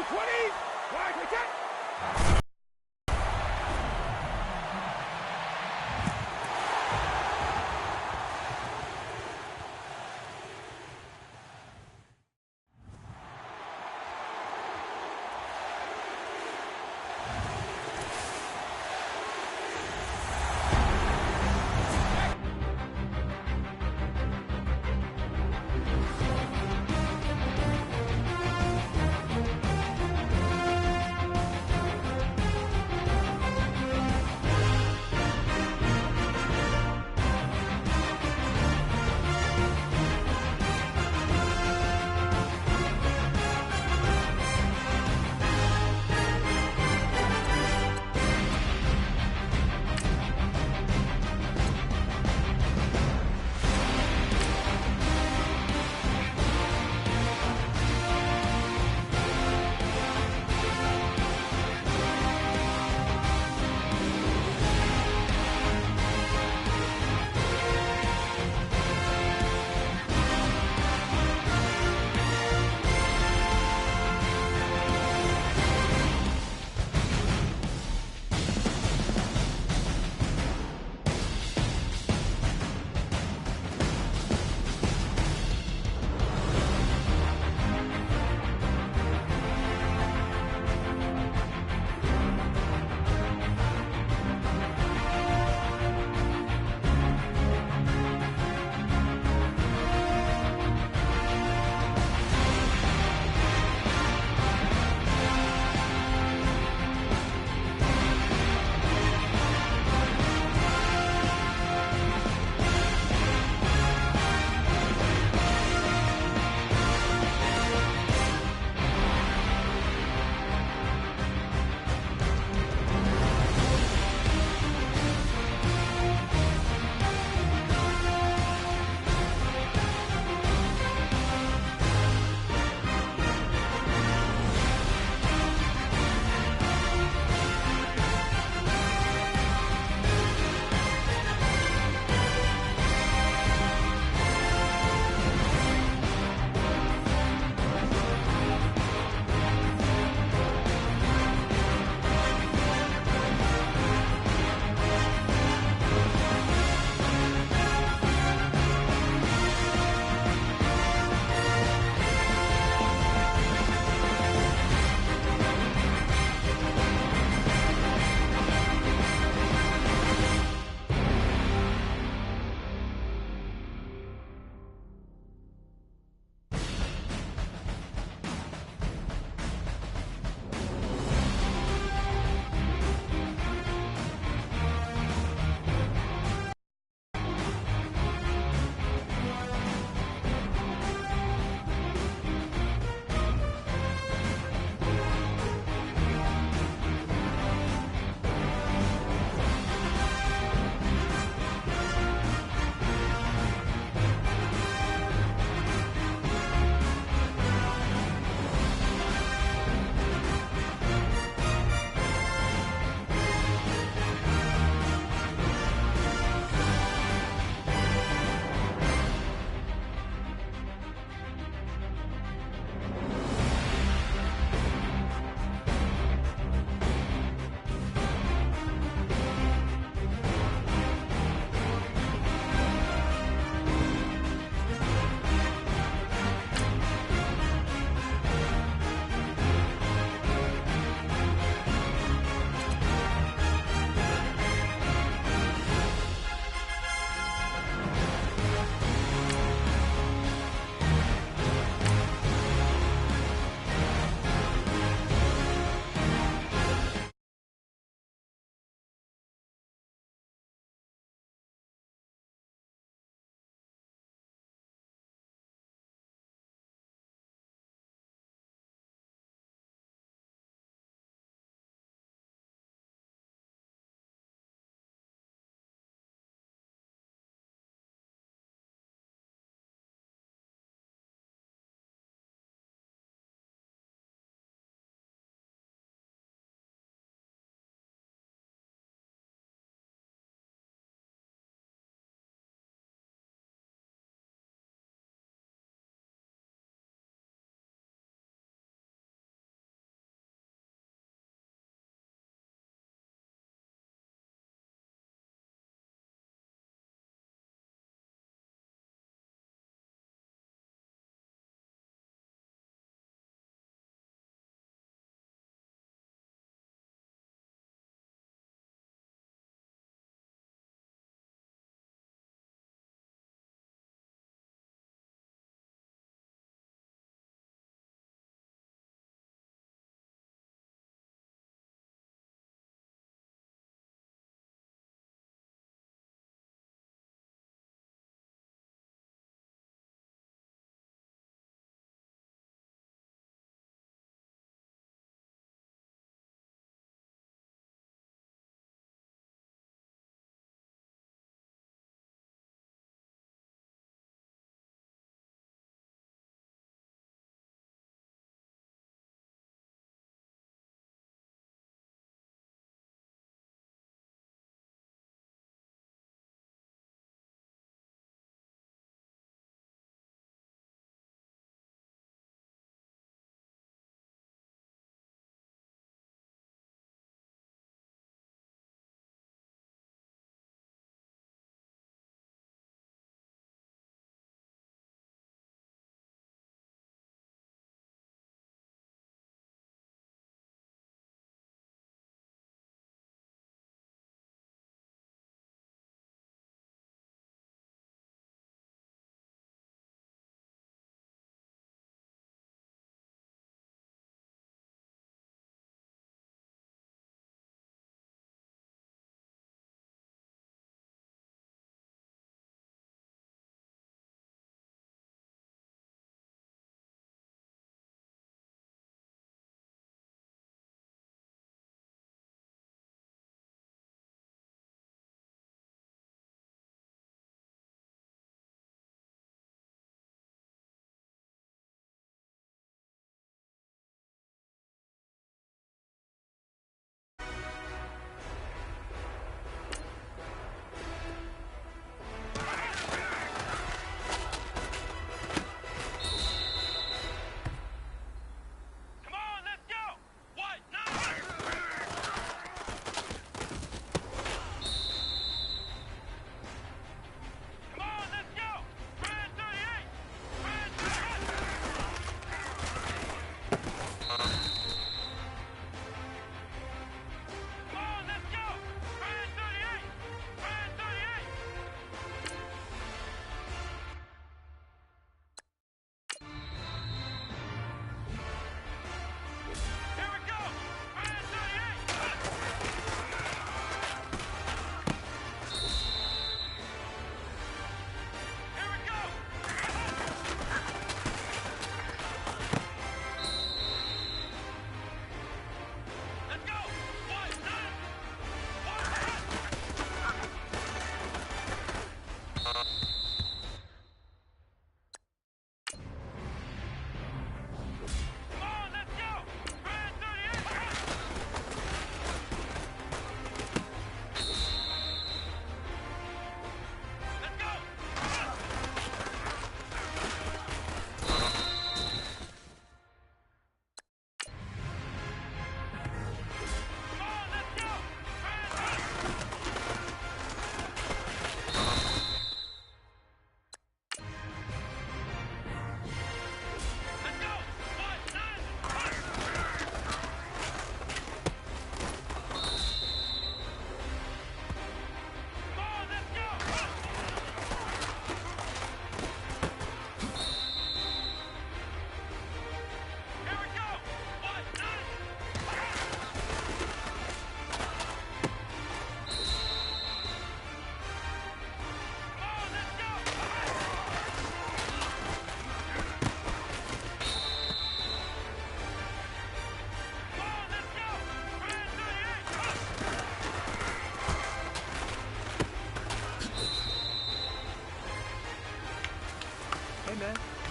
20. Wide, we get.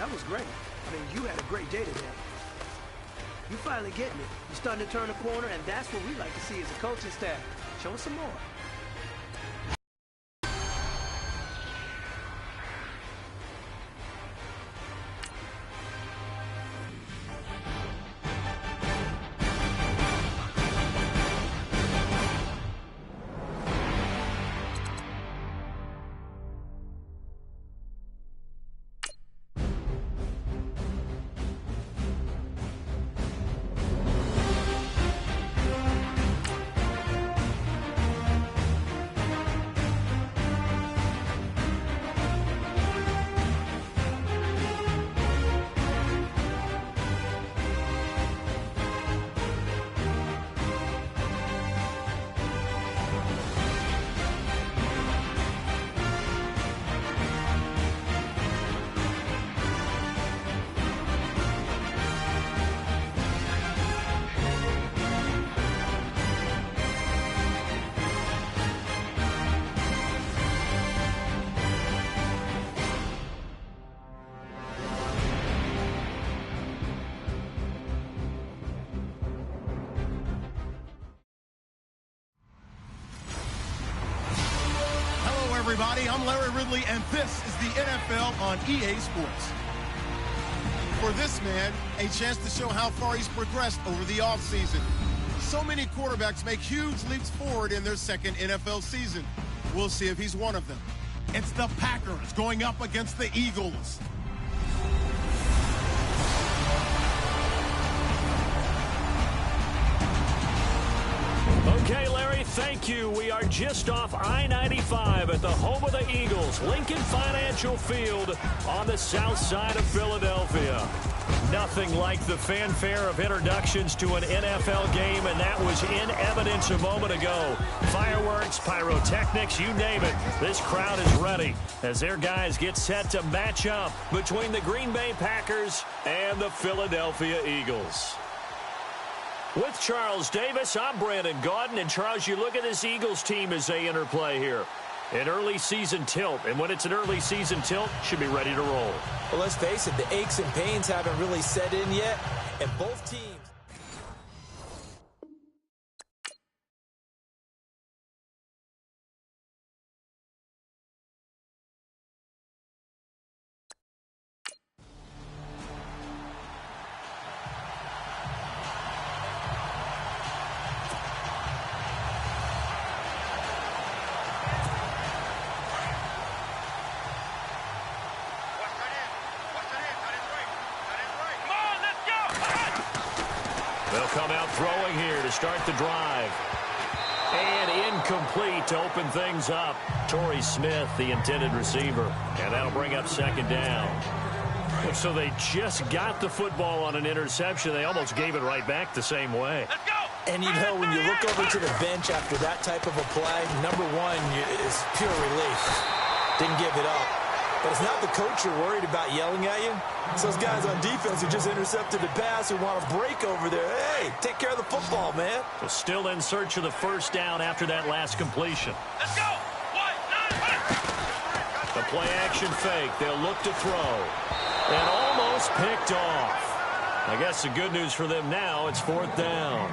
that was great. I mean, you had a great day today. You finally getting it. You're starting to turn the corner, and that's what we like to see as a coaching staff. Show us some more. Everybody, I'm Larry Ridley, and this is the NFL on EA Sports. For this man, a chance to show how far he's progressed over the offseason. So many quarterbacks make huge leaps forward in their second NFL season. We'll see if he's one of them. It's the Packers going up against the Eagles. Okay, Larry, thank you. We are just off I-95 at the home of the Eagles, Lincoln Financial Field on the south side of Philadelphia. Nothing like the fanfare of introductions to an NFL game, and that was in evidence a moment ago. Fireworks, pyrotechnics, you name it. This crowd is ready as their guys get set to match up between the Green Bay Packers and the Philadelphia Eagles. With Charles Davis, I'm Brandon Gaudin. And, Charles, you look at this Eagles team as they interplay here. An early season tilt. And when it's an early season tilt, should be ready to roll. Well, let's face it, the aches and pains haven't really set in yet. And both teams... They'll come out throwing here to start the drive. And incomplete to open things up. Torrey Smith, the intended receiver. And that'll bring up second down. So they just got the football on an interception. They almost gave it right back the same way. Let's go! And you know, when you look over to the bench after that type of a play, number one is pure relief. Didn't give it up. But it's not the coach you're worried about yelling at you. It's those guys on defense who just intercepted the pass who want to break over there. Hey, take care of the football, man. So still in search of the first down after that last completion. Let's go! 1, 9, The play action fake. They'll look to throw. And almost picked off. I guess the good news for them now, it's fourth down.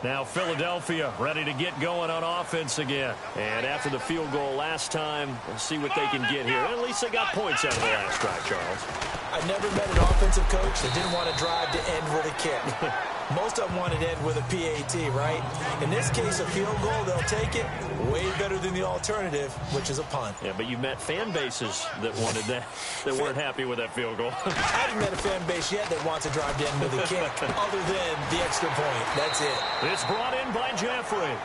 Now Philadelphia ready to get going on offense again. And after the field goal last time, we'll see what they can get here. At least they got points out of the last drive, Charles. I never met an offensive coach that didn't want to drive to end with a kick. Most of them want to end with a PAT, right? In this case, a field goal, they'll take it. Way better than the alternative, which is a punt. Yeah, but you met fan bases that wanted that, that weren't happy with that field goal. I haven't met a fan base yet that wants to drive to end with a kick, other than the extra point. That's it. It's brought in by Jeffrey.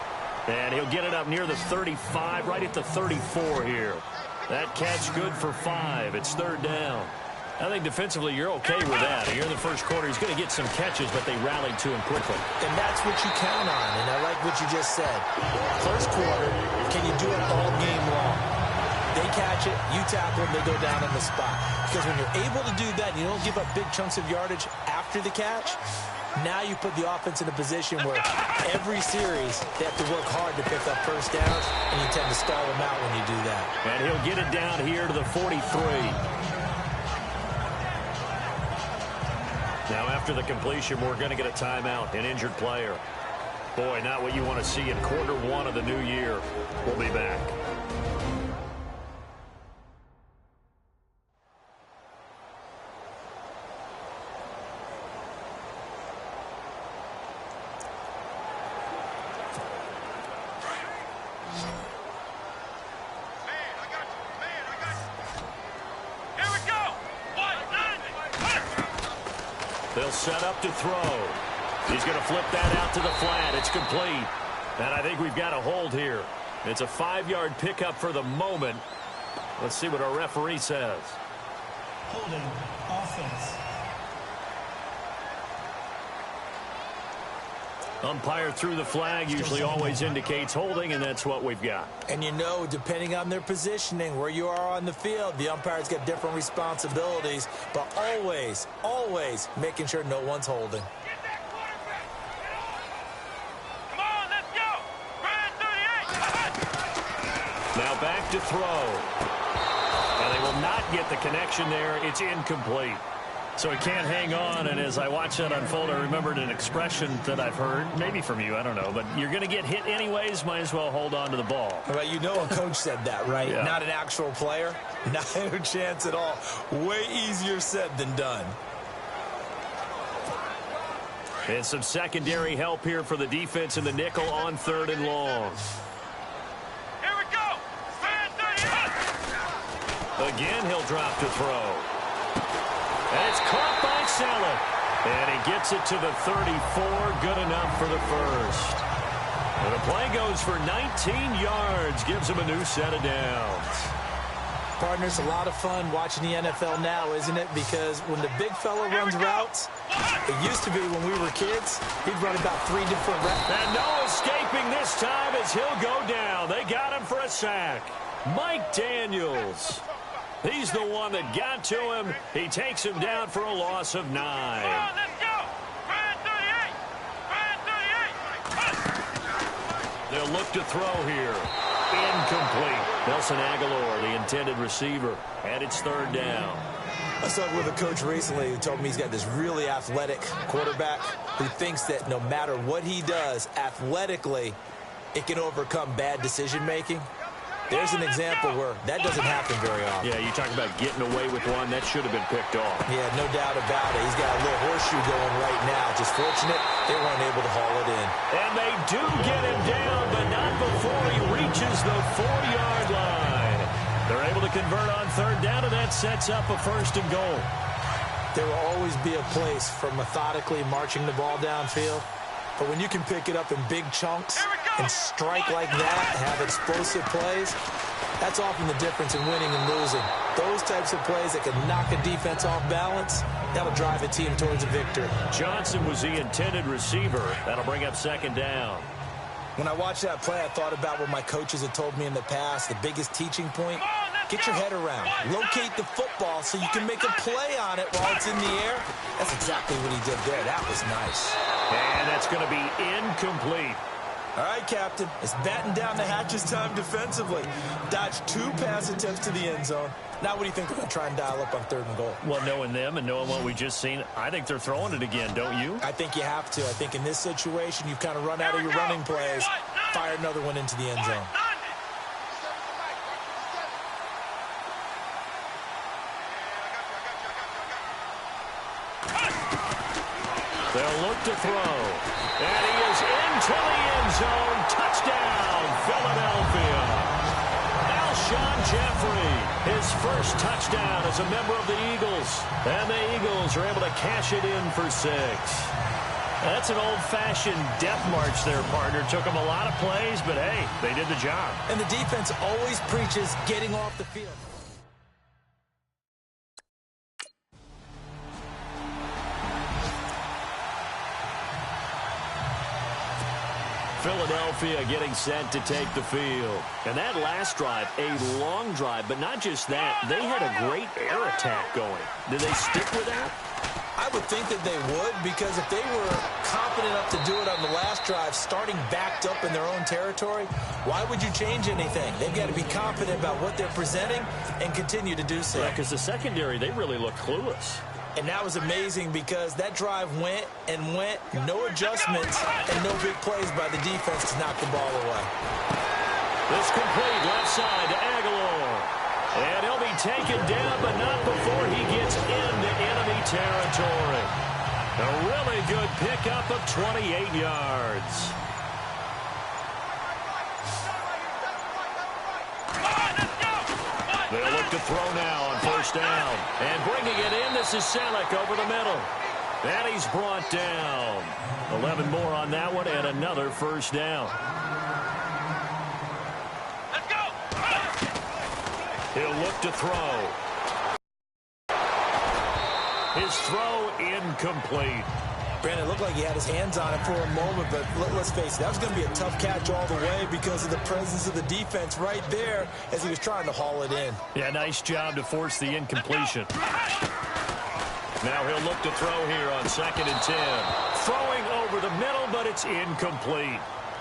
And he'll get it up near the 35, right at the 34 here. That catch good for 5. It's third down. I think defensively you're okay with that. Here in the first quarter, he's going to get some catches, but they rallied to him quickly. And that's what you count on, and I like what you just said. First quarter, can you do it all game long? They catch it, you tackle them, they go down on the spot. Because when you're able to do that, and you don't give up big chunks of yardage after the catch, now you put the offense in a position where every series they have to work hard to pick up first downs, and you tend to stall them out when you do that. And he'll get it down here to the 43. Now, after the completion, we're going to get a timeout, an injured player. Boy, not what you want to see in quarter one of the new year. We'll be back. They'll set up to throw. He's going to flip that out to the flat. It's complete. And I think we've got a hold here. It's a 5-yard pickup for the moment. Let's see what our referee says. Holding offense. Umpire threw the flag, usually always indicates holding, and that's what we've got. And you know, depending on their positioning, where you are on the field, the umpire's got different responsibilities, but always, always making sure no one's holding. Come on, let's go! Brad 38! Now back to throw. And they will not get the connection there. It's incomplete. So he can't hang on, and as I watch that unfold, I remembered an expression that I've heard, maybe from you, I don't know, but you're going to get hit anyways, might as well hold on to the ball. Well, you know a coach said that, right? Yeah. Not an actual player. Not a chance at all. Way easier said than done. And some secondary help here for the defense in the nickel on 3rd and long. Here we go! Brad 38! Again, he'll drop to throw. And it's caught by Saleh. And he gets it to the 34. Good enough for the first. And the play goes for 19 yards. Gives him a new set of downs. Partner, it's a lot of fun watching the NFL now, isn't it? Because when the big fella runs routes, it used to be when we were kids, he'd run about 3 different routes. And no escaping this time as he'll go down. They got him for a sack. Mike Daniels. He's the one that got to him. He takes him down for a loss of 9. Come on, let's go! Brad 38! Brad 38! They'll look to throw here. Incomplete. Nelson Aguilar, the intended receiver. And it's 3rd down. I was talking with a coach recently who told me he's got this really athletic quarterback who thinks that no matter what he does athletically, it can overcome bad decision-making. There's an example where that doesn't happen very often. Yeah, you talk about getting away with one. That should have been picked off. Yeah, no doubt about it. He's got a little horseshoe going right now. Just fortunate they weren't able to haul it in. And they do get him down, but not before he reaches the 4-yard line. They're able to convert on 3rd down, and that sets up a 1st and goal. There will always be a place for methodically marching the ball downfield. But when you can pick it up in big chunks and strike like that, have explosive plays, that's often the difference in winning and losing. Those types of plays that can knock a defense off balance, that'll drive a team towards a victory. Johnson was the intended receiver. That'll bring up 2nd down. When I watched that play, I thought about what my coaches had told me in the past. The biggest teaching point, get your head around. Locate the football so you can make a play on it while it's in the air. That's exactly what he did there. That was nice. And that's going to be incomplete. All right, Captain. It's batten down the hatches time defensively. Dodged 2 pass attempts to the end zone. Now what do you think they're going to try and dial up on 3rd and goal? Well, knowing them and knowing what we just seen, I think they're throwing it again, don't you? I think you have to. I think in this situation, you've kind of run out of your running plays. Fire another one into the end zone. They'll look to throw. And he is into the end zone. Touchdown, Philadelphia. Alshon Jeffrey, his first touchdown as a member of the Eagles. And the Eagles are able to cash it in for 6. That's an old-fashioned death march there, partner. Took them a lot of plays, but hey, they did the job. And the defense always preaches getting off the field. Philadelphia Philadelphia getting set to take the field. And that last drive, a long drive, but not just that. They had a great air attack going. Did they stick with that? I would think that they would, because if they were confident enough to do it on the last drive, starting backed up in their own territory, why would you change anything? They've got to be confident about what they're presenting and continue to do so. Yeah, because the secondary, they really look clueless. And that was amazing because that drive went and went, no adjustments and no big plays by the defense to knock the ball away. This complete left side to Aguilar. And he'll be taken down, but not before he gets into enemy territory. A really good pickup of 28 yards. They'll look to throw now on first down. And bringing it in, this is Selleck over the middle. And he's brought down. 11 more on that one and another first down. He'll look to throw. His throw incomplete. Brandon, it looked like he had his hands on it for a moment, but let's face it, that was going to be a tough catch all the way because of the presence of the defense right there as he was trying to haul it in. Yeah, nice job to force the incompletion. Now he'll look to throw here on 2nd and 10. Throwing over the middle, but it's incomplete.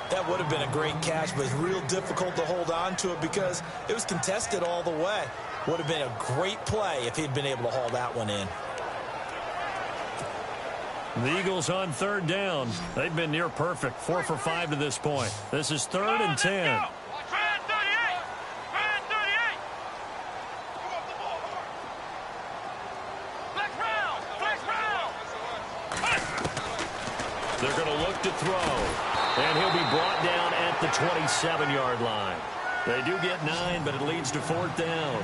That would have been a great catch, but it's real difficult to hold on to it because it was contested all the way. Would have been a great play if he'd been able to haul that one in. The Eagles on 3rd down. They've been near perfect, 4 for 5 to this point. This is 3rd and 10. They're going to look to throw. And he'll be brought down at the 27-yard line. They do get 9, but it leads to 4th down.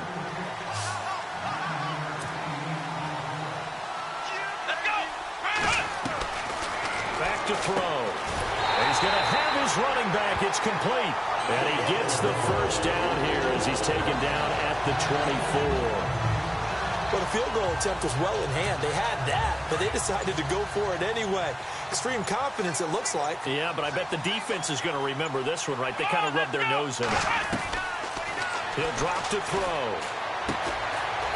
Back to throw. He's going to have his running back. It's complete. And he gets the first down here as he's taken down at the 24. Well, the field goal attempt was well in hand. They had that, but they decided to go for it anyway. Extreme confidence, it looks like. Yeah, but I bet the defense is going to remember this one, right? They kind of rubbed their nose in it. He'll drop to throw.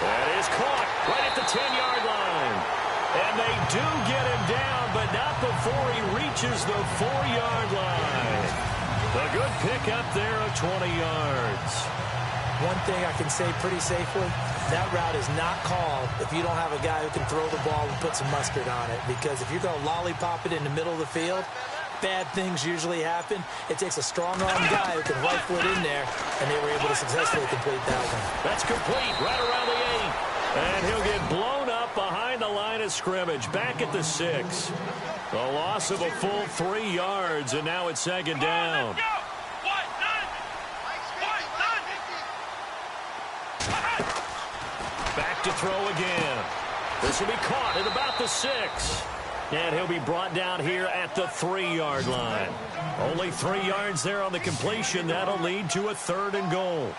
That is caught right at the 10-yard line. And they do get him down, but not before he reaches the 4-yard line. A good pickup there of 20 yards. One thing I can say pretty safely, that route is not called if you don't have a guy who can throw the ball and put some mustard on it. Because if you're going to lollipop it in the middle of the field, bad things usually happen. It takes a strong-arm guy who can rifle it in there, and they were able to successfully complete that one. That's complete right around the 8. And he'll get blown up behind the line of scrimmage, back at the 6. The loss of a full 3 yards, and now it's 2nd down. Back to throw again. This will be caught at about the 6. And he'll be brought down here at the 3-yard line. Only 3 yards there on the completion. That'll lead to a 3rd and goal.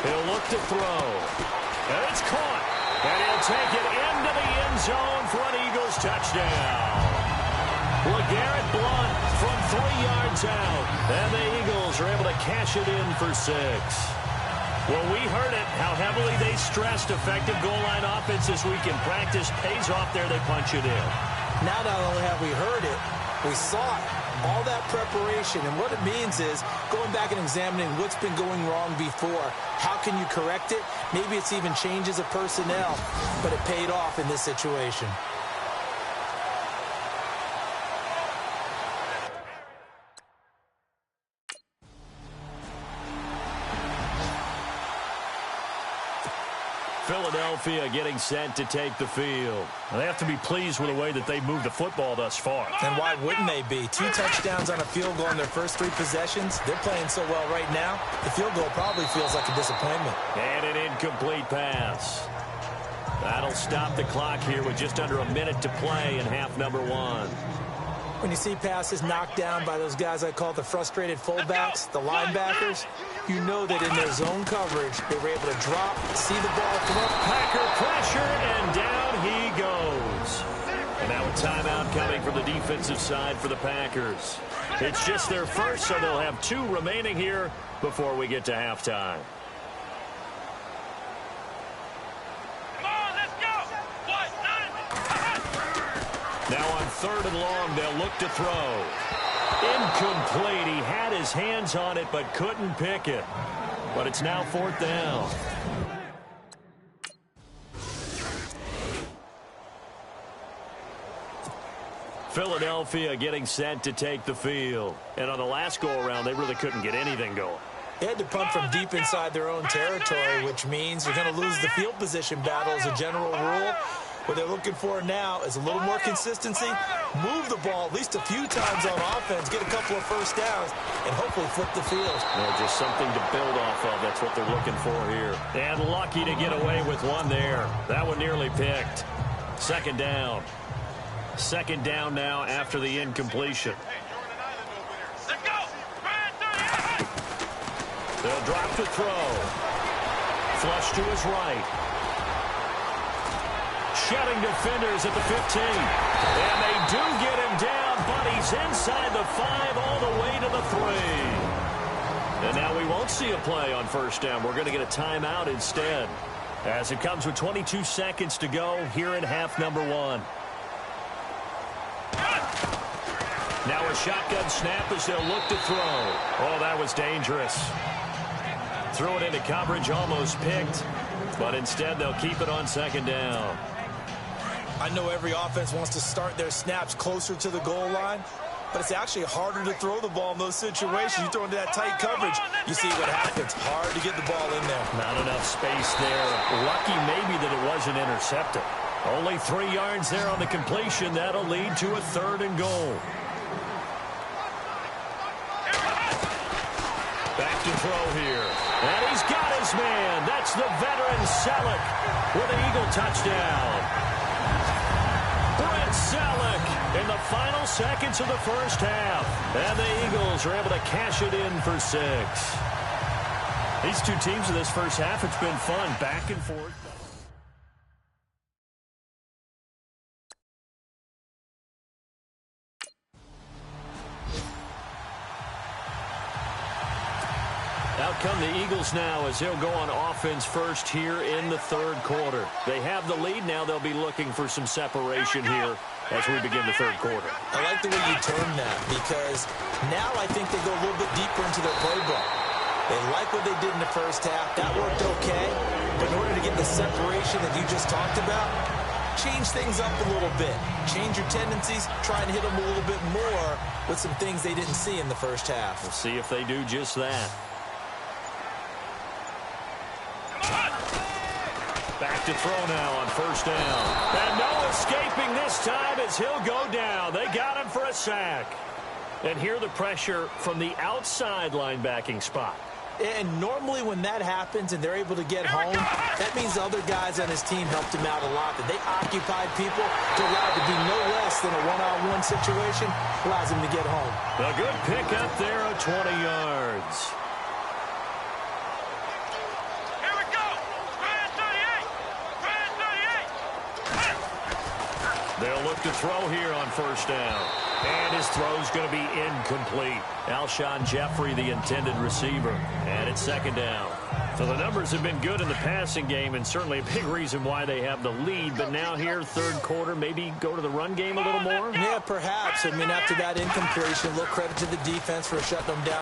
He'll look to throw. And it's caught. And he'll take it into the end zone for an Eagles touchdown. LeGarrette Blount from 3 yards out. And the Eagles are able to cash it in for 6. Well, we heard it, how heavily they stressed effective goal line offense this week in practice. Pays off there, they punch it in. Now not only have we heard it, we saw it. All that preparation, and what it means is going back and examining what's been going wrong before. How can you correct it? Maybe it's even changes of personnel, but it paid off in this situation. Philadelphia getting set to take the field. They have to be pleased with the way that they moved the football thus far. And why wouldn't they be? 2 touchdowns on a field goal in their first 3 possessions. They're playing so well right now, the field goal probably feels like a disappointment. And an incomplete pass. That'll stop the clock here with just under a minute to play in half number 1. When you see passes knocked down by those guys I call the frustrated fullbacks, the linebackers, you know that in their zone coverage, they were able to drop, see the ball throw. Packer pressure, and down he goes. And now a timeout coming from the defensive side for the Packers. It's just their first, so they'll have 2 remaining here before we get to halftime. Now on 3rd and long, they'll look to throw. Incomplete. He had his hands on it but couldn't pick it. But it's now 4th down. Philadelphia getting set to take the field. And on the last go-around, they really couldn't get anything going. They had to punt from deep inside their own territory, which means you're going to lose the field position battle as a general rule. What they're looking for now is a little more consistency, move the ball at least a few times on offense, get a couple of first downs, and hopefully flip the field. Yeah, just something to build off of. That's what they're looking for here. And lucky to get away with one there. That one nearly picked. 2nd down. 2nd down now after the incompletion. They'll drop to throw. Flush to his right. Shedding defenders at the 15. And they do get him down, but he's inside the 5 all the way to the 3. And now we won't see a play on 1st down. We're going to get a timeout instead, as it comes with 22 seconds to go here in half number 1. Now a shotgun snap as they'll look to throw. Oh, that was dangerous. Threw it into coverage, almost picked, but instead they'll keep it on 2nd down. I know every offense wants to start their snaps closer to the goal line, but it's actually harder to throw the ball in those situations. You throw into that tight coverage, you see what happens. Hard to get the ball in there. Not enough space there. Lucky maybe that it wasn't intercepted. Only 3 yards there on the completion. That'll lead to a 3rd and goal. Back to throw here. And he's got his man. That's the veteran Selleck with an Eagle touchdown. Selleck in the final seconds of the 1st half. And the Eagles are able to cash it in for 6. These 2 teams in this 1st half, it's been fun. Back and forth. Out come the Eagles now as they'll go on offense first here in the 3rd quarter. They have the lead now. They'll be looking for some separation here as we begin the 3rd quarter. I like the way you term that, because now I think they go a little bit deeper into their playbook. They like what they did in the 1st half. That worked okay. But in order to get the separation that you just talked about, change things up a little bit. Change your tendencies. Try and hit them a little bit more with some things they didn't see in the 1st half. We'll see if they do just that. Back to throw now on 1st down. And no escaping this time as he'll go down. They got him for a sack. And here the pressure from the outside linebacking spot. And normally when that happens and they're able to get home, that means the other guys on his team helped him out a lot. That they occupied people to allow it to be no less than a one-on-one situation, allows him to get home. A good pickup there of 20 yards. They'll look to throw here on 1st down. And his throw's going to be incomplete. Alshon Jeffrey, the intended receiver. And it's 2nd down. So the numbers have been good in the passing game, and certainly a big reason why they have the lead. But now here, 3rd quarter, maybe go to the run game a little more? Yeah, perhaps. I mean, after that incompletion, a little credit to the defense for shutting them down.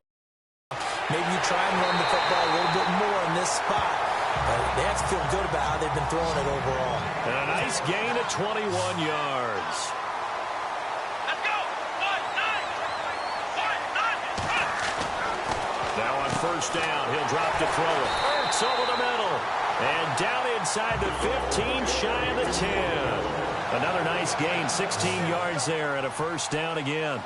Maybe you try and run the football a little bit more in this spot. They have to feel good about how they've been throwing it overall. And a nice gain of 21 yards. Let's go. Now on 1st down, he'll drop to throw it. Ertz over the middle. And down inside the 15, shy of the 10. Another nice gain, 16 yards there, and a 1st down again.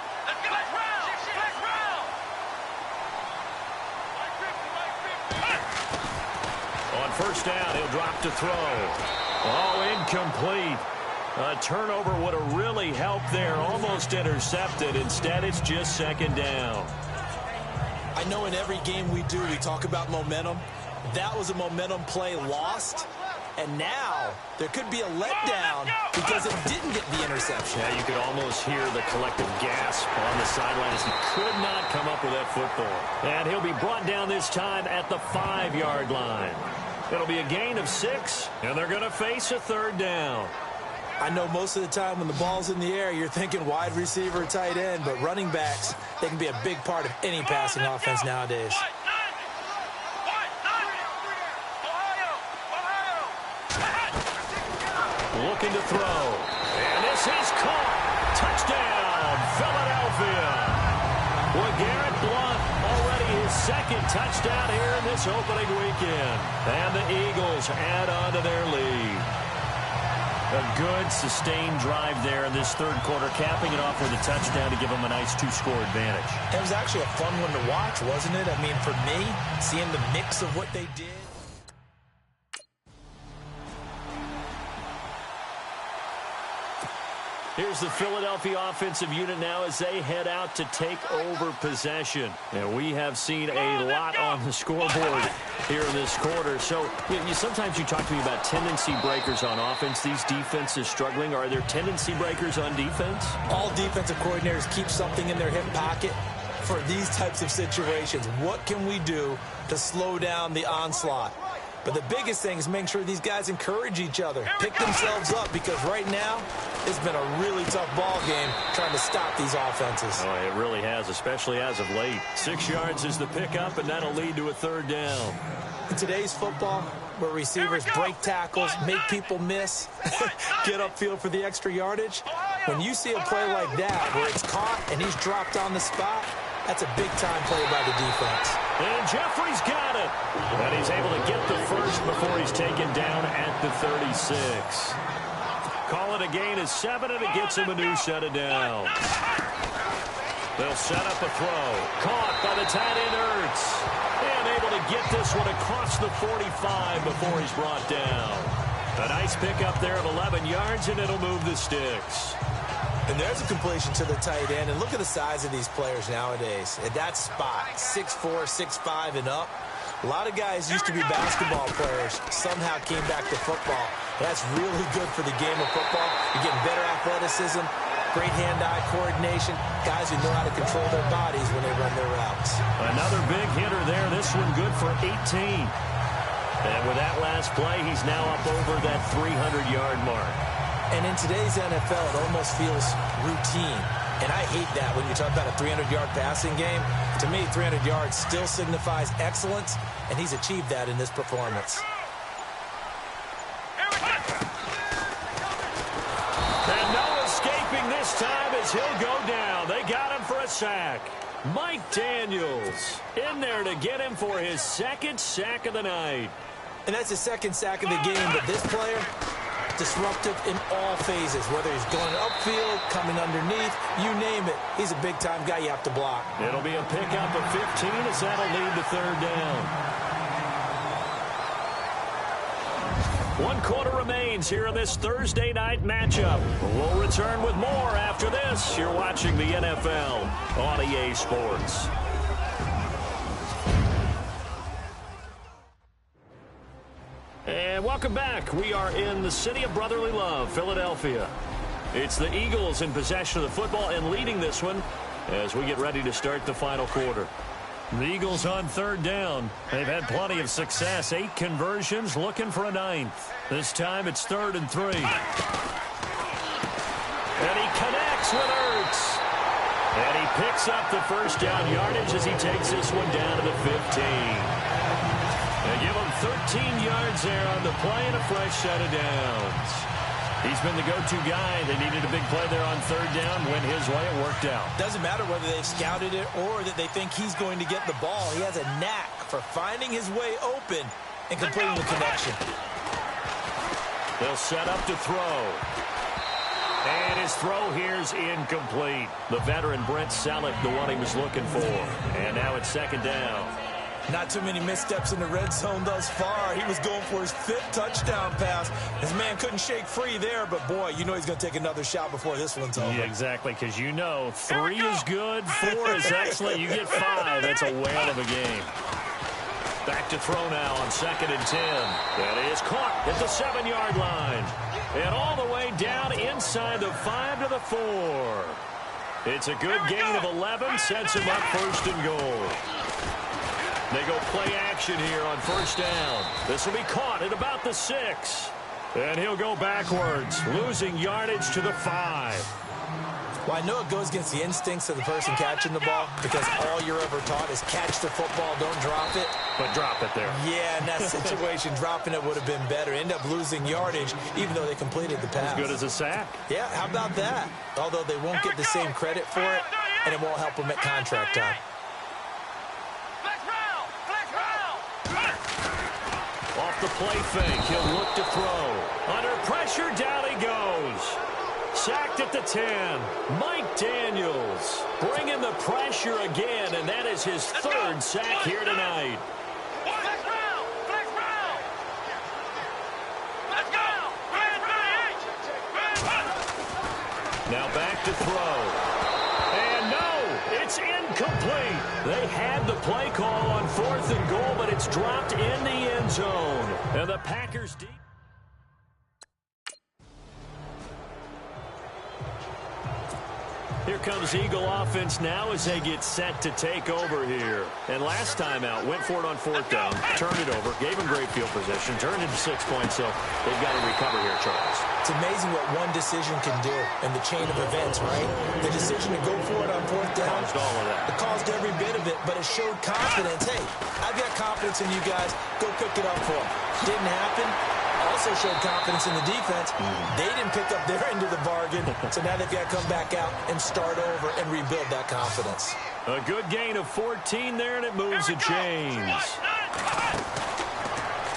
On 1st down, he'll drop to throw. Oh, incomplete. A turnover would have really helped there. Almost intercepted. Instead, it's just 2nd down. I know in every game we do, we talk about momentum. That was a momentum play lost, And now there could be a letdown because it didn't get the interception. Yeah, you could almost hear the collective gasp on the sideline as he could not come up with that football. And he'll be brought down this time at the 5-yard line. It'll be a gain of 6, and they're going to face a 3rd down. I know most of the time when the ball's in the air, you're thinking wide receiver, tight end, but running backs, they can be a big part of any passing offense nowadays. Looking to throw. And this is caught. Touchdown, Philadelphia. LeGarrette Blount already his 2nd touchdown here in this opening weekend. And the Eagles add on to their lead. A good, sustained drive there in this 3rd quarter, capping it off with a touchdown to give them a nice 2-score advantage. It was actually a fun one to watch, wasn't it? I mean, for me, seeing the mix of what they did. Here's the Philadelphia offensive unit now as they head out to take over possession. And we have seen a lot on the scoreboard here in this quarter. So sometimes you talk to me about tendency breakers on offense. These defenses struggling. Are there tendency breakers on defense? All defensive coordinators keep something in their hip pocket for these types of situations. What can we do to slow down the onslaught? But the biggest thing is making sure these guys encourage each other, pick themselves up, because right now it's been a really tough ball game trying to stop these offenses. Oh, it really has, especially as of late. 6 yards is the pickup, and that'll lead to a 3rd down. In today's football, where receivers break tackles, make people miss, get upfield for the extra yardage, when you see a play like that where it's caught and he's dropped on the spot, that's a big-time play by the defense. And Jeffrey's got it. And he's able to get the first before he's taken down at the 36. Call it a gain of 7, and it gets him a new set of downs. They'll set up a throw. Caught by the tight end, Ertz. And able to get this one across the 45 before he's brought down. A nice pickup there of 11 yards, and it'll move the sticks. And there's a completion to the tight end. And look at the size of these players nowadays. At that spot, 6'4", 6'5", and up. A lot of guys used to be basketball players, somehow came back to football. That's really good for the game of football. You're getting better athleticism, great hand-eye coordination, guys who know how to control their bodies when they run their routes. Another big hitter there. This one good for 18. And with that last play, he's now up over that 300-yard mark. And in today's NFL, it almost feels routine. And I hate that when you talk about a 300-yard passing game. To me, 300 yards still signifies excellence, and he's achieved that in this performance. And no escaping this time as he'll go down. They got him for a sack. Mike Daniels in there to get him for his 2nd sack of the night. And that's his 2nd sack of the game, but this player, disruptive in all phases, whether he's going upfield, coming underneath, you name it. He's a big-time guy you have to block. It'll be a pickup of 15 as that'll lead to 3rd down. 1 quarter remains here in this Thursday night matchup. We'll return with more after this. You're watching the NFL on EA Sports. And welcome back. We are in the city of brotherly love, Philadelphia. It's the Eagles in possession of the football and leading this one as we get ready to start the final quarter. The Eagles on 3rd down. They've had plenty of success. 8 conversions, looking for a 9th. This time it's 3rd and 3. And he connects with Ertz. And he picks up the first down yardage as he takes this one down to the 15. They give him 13 yards there on the play and a fresh set of downs. He's been the go-to guy. They needed a big play there on 3rd down. Went his way. It worked out. Doesn't matter whether they've scouted it or that they think he's going to get the ball. He has a knack for finding his way open and completing the connection. They'll set up to throw. And his throw here's incomplete. The veteran Brent Selleck, the one he was looking for. And now it's 2nd down. Not too many missteps in the red zone thus far. He was going for his 5th touchdown pass. His man couldn't shake free there, but boy, you know he's going to take another shot before this one's over. Yeah, exactly, because you know 3 is good, 4 is excellent. You get 5. That's a whale of a game. Back to throw now on 2nd and 10. That is caught at the 7-yard line. And all the way down inside the 5 to the 4. It's a good gain of 11. Sets him up 1st and goal. They go play action here on 1st down. This will be caught at about the 6. And he'll go backwards, losing yardage to the 5. Well, I know it goes against the instincts of the person catching the ball because all you're ever taught is catch the football, don't drop it. But drop it there. Yeah, in that situation, dropping it would have been better. End up losing yardage, even though they completed the pass. As good as a sack. Yeah, how about that? Although they won't get the same credit for it, and it won't help them at contract time. Off the play fake, he'll look to throw. Under pressure, down he goes. Sacked at the 10. Mike Daniels bringing the pressure again, and that is his 3rd sack here tonight. Now back to throw. And no, it's incomplete. They had the play call on 4th and goal, but it's dropped in the end zone. And the Packers deep. Here comes Eagle offense now as they get set to take over here. And last time out, went for it on 4th down, turned it over, gave them great field position, turned into 6 points, so they've got to recover here, Charles. It's amazing what one decision can do in the chain of events, right? The decision to go for it on 4th down. Caused all of that. It caused every bit of it, but it showed confidence. Hey, I've got confidence in you guys. Go pick it up for them. Didn't happen. Also showed confidence in the defense. They didn't pick up their end of the bargain, so now they've got to come back out and start over and rebuild that confidence. A good gain of 14 there, and it moves the chains.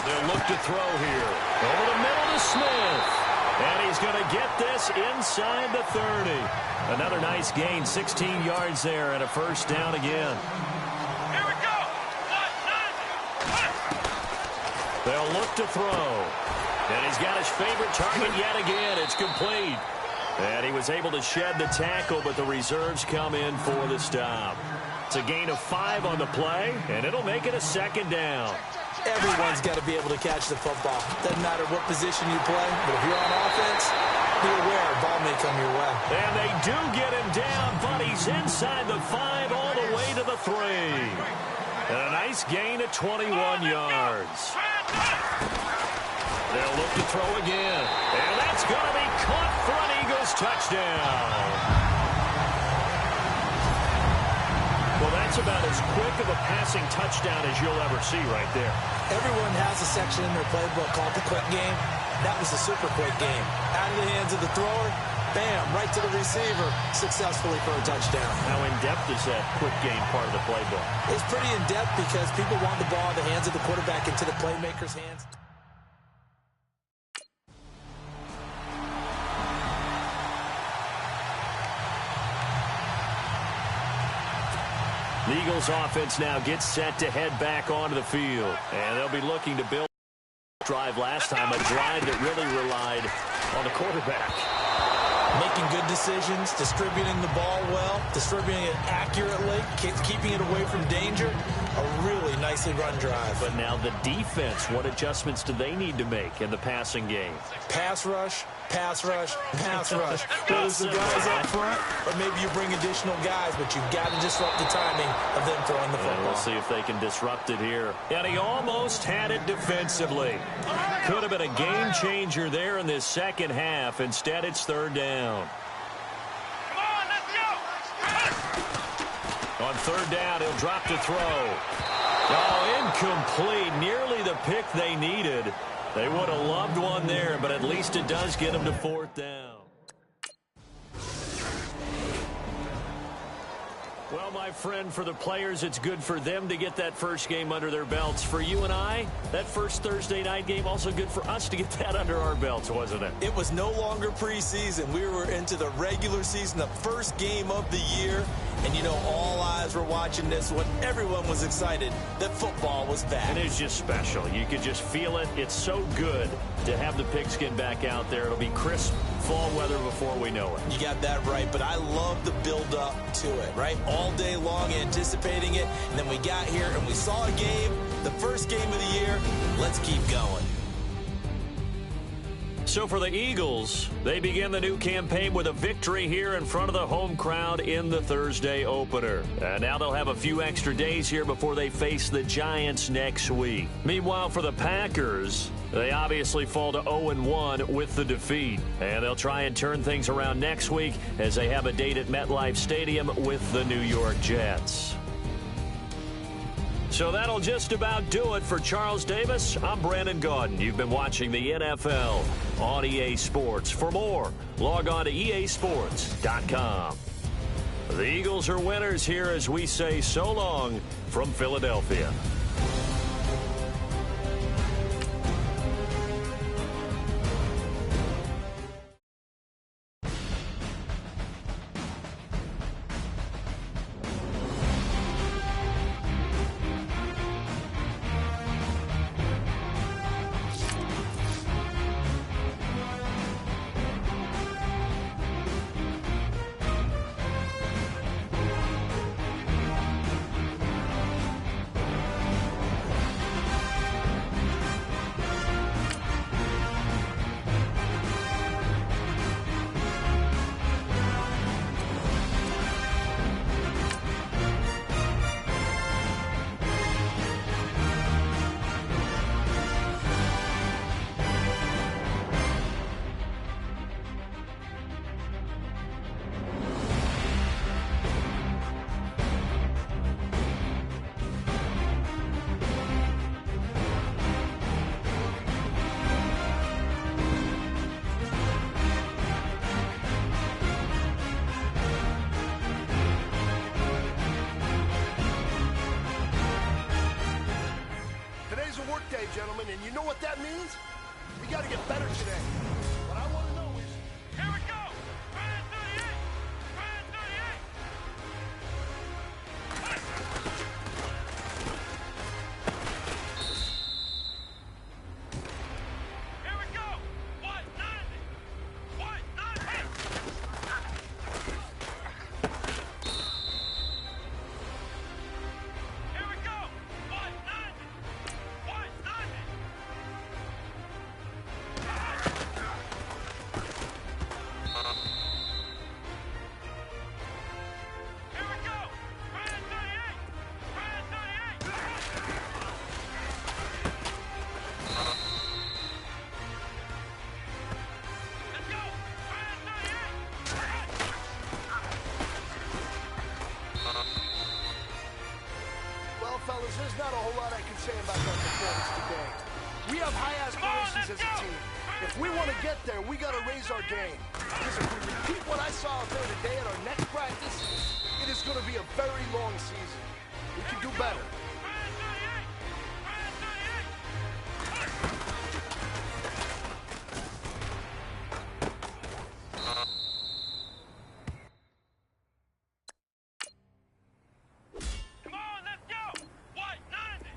They'll look to throw here. Over the middle to Smith. And he's going to get this inside the 30. Another nice gain, 16 yards there, and a 1st down again. Here we go. They'll look to throw. And he's got his favorite target yet again. It's complete. And he was able to shed the tackle, but the reserves come in for the stop. It's a gain of 5 on the play, and it'll make it a 2nd down. Everyone's got to be able to catch the football. Doesn't matter what position you play, but if you're on offense, be aware a ball may come your way. And they do get him down, but he's inside the 5 all the way to the 3. And a nice gain of 21 yards. They'll look to throw again. And that's going to be caught for an Eagles touchdown. Well, that's about as quick of a passing touchdown as you'll ever see right there. Everyone has a section in their playbook called the quick game. That was the super quick game. Out of the hands of the thrower, bam, right to the receiver, successfully for a touchdown. How in-depth is that quick game part of the playbook? It's pretty in-depth because people want the ball in the hands of the quarterback into the playmaker's hands. The Eagles offense now gets set to head back onto the field. And they'll be looking to build a drive last time, a drive that really relied on the quarterback. Making good decisions, distributing the ball well, distributing it accurately, keeping it away from danger. A really nicely run drive. But now the defense, what adjustments do they need to make in the passing game? Pass rush, pass rush, pass rush. Whether it's the guys up front or maybe you bring additional guys, but you've got to disrupt the timing of them throwing the football. And we'll see if they can disrupt it here. And he almost had it defensively. Could have been a game changer there in this 2nd half. Instead, it's 3rd down. Come on, let's go. On 3rd down, he'll drop to throw. Oh, incomplete. Nearly the pick they needed. They would have loved one there, but at least it does get them to 4th down. Well, my friend, for the players, it's good for them to get that first game under their belts. For you and I, that first Thursday night game, also good for us to get that under our belts, wasn't it? It was no longer preseason. We were into the regular season, the first game of the year, And you know, all eyes were watching this one. Everyone was excited that football was back. And it's just special. You could just feel it. It's so good to have the pigskin back out there. It'll be crisp fall weather before we know it. You got that right, but I love the build-up to it, right? All day long anticipating it, and then we got here and we saw a game, the first game of the year. Let's keep going. So for the Eagles, they begin the new campaign with a victory here in front of the home crowd in the Thursday opener. And now they'll have a few extra days here before they face the Giants next week. Meanwhile, for the Packers, they obviously fall to 0-1 with the defeat. And they'll try and turn things around next week as they have a date at MetLife Stadium with the New York Jets. So that'll just about do it for Charles Davis. I'm Brandon Gaudin. You've been watching the NFL on EA Sports. For more, log on to easports.com. The Eagles are winners here as we say so long from Philadelphia. Gentlemen, and you know what that means? We got to get better today. What I want to know is... Here we go! Brand 38! Brand 38! Here we go! White 90! White 90! Here we go! White 90! White 90! Here we go! Brand 38! Brand 38! Let's go! Brand 38! Well, fellas, there's not a whole lot I can say about that performance today. We have high aspirations as a team. If we want to get there, we got to raise our game. Because if we repeat what I saw out there today at our next practice, it is going to be a very long season. We can do better. Brand 38! Brand 38! Come on, let's go! White 90!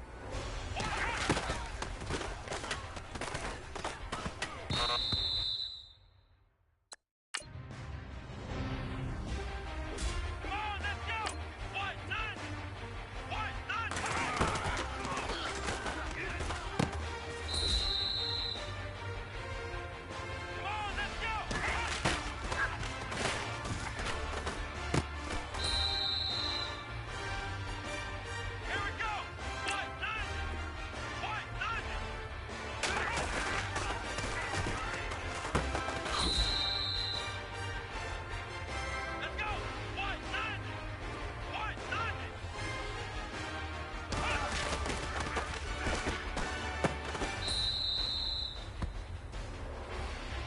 Come on, let's go! White 90! White 90! Come on, let's go! Here we go! White 90! White 90! Let's go! White 90! White 90!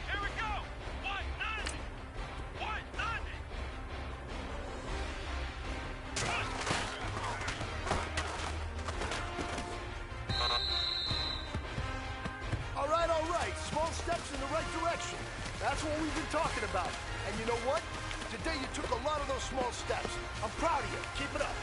Here we go! White 90! White 90! All right. Small steps in the right direction. That's what we've been talking about. And you know what? Today say you took a lot of those small steps. I'm proud of you. Keep it up.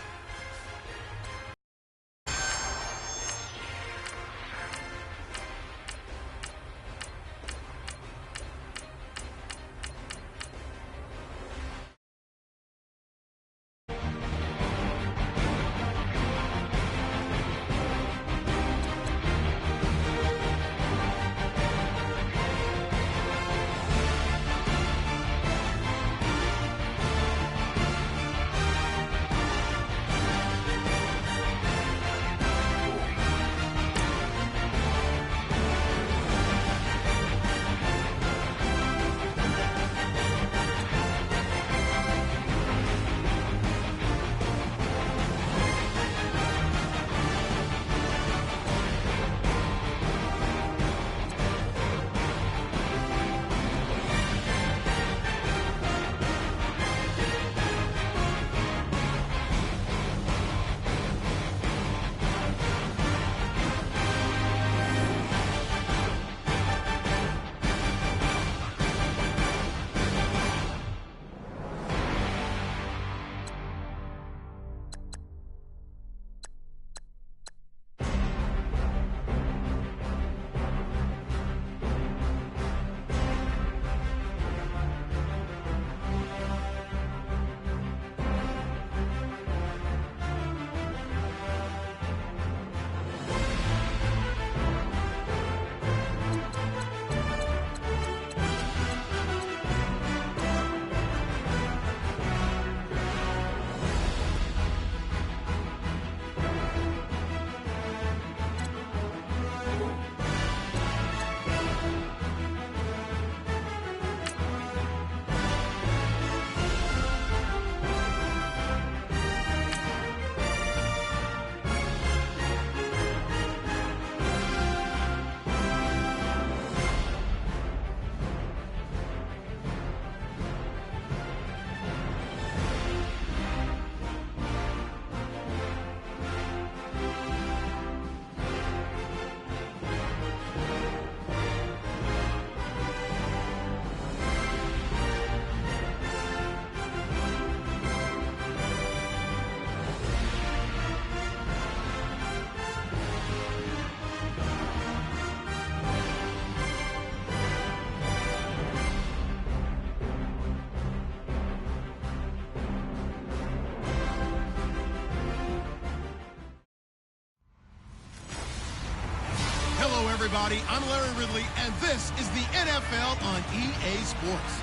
Hello, everybody. I'm Larry Ridley, and this is the NFL on EA Sports.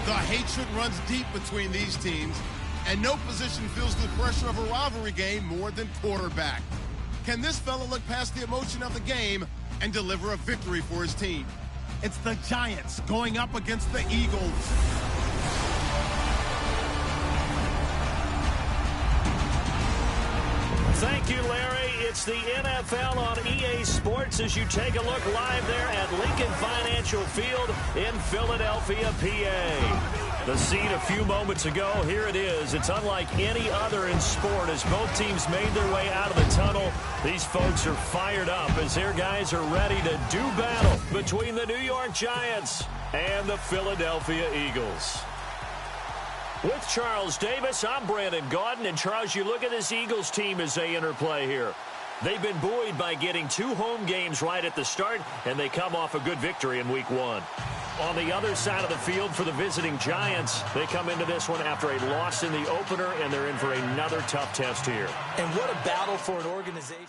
The hatred runs deep between these teams, and no position feels the pressure of a rivalry game more than quarterback. Can this fella look past the emotion of the game and deliver a victory for his team? It's the Giants going up against the Eagles. Thank you, Larry. It's the NFL on EA Sports as you take a look live there at Lincoln Financial Field in Philadelphia, PA. The scene a few moments ago, here it is. It's unlike any other in sport as both teams made their way out of the tunnel. These folks are fired up as their guys are ready to do battle between the New York Giants and the Philadelphia Eagles. With Charles Davis, I'm Brandon Gaudin. And, Charles, you look at this Eagles team as they interplay here. They've been buoyed by getting 2 home games right at the start, and they come off a good victory in Week 1. On the other side of the field for the visiting Giants, they come into this one after a loss in the opener, and they're in for another tough test here. And what a battle for an organization.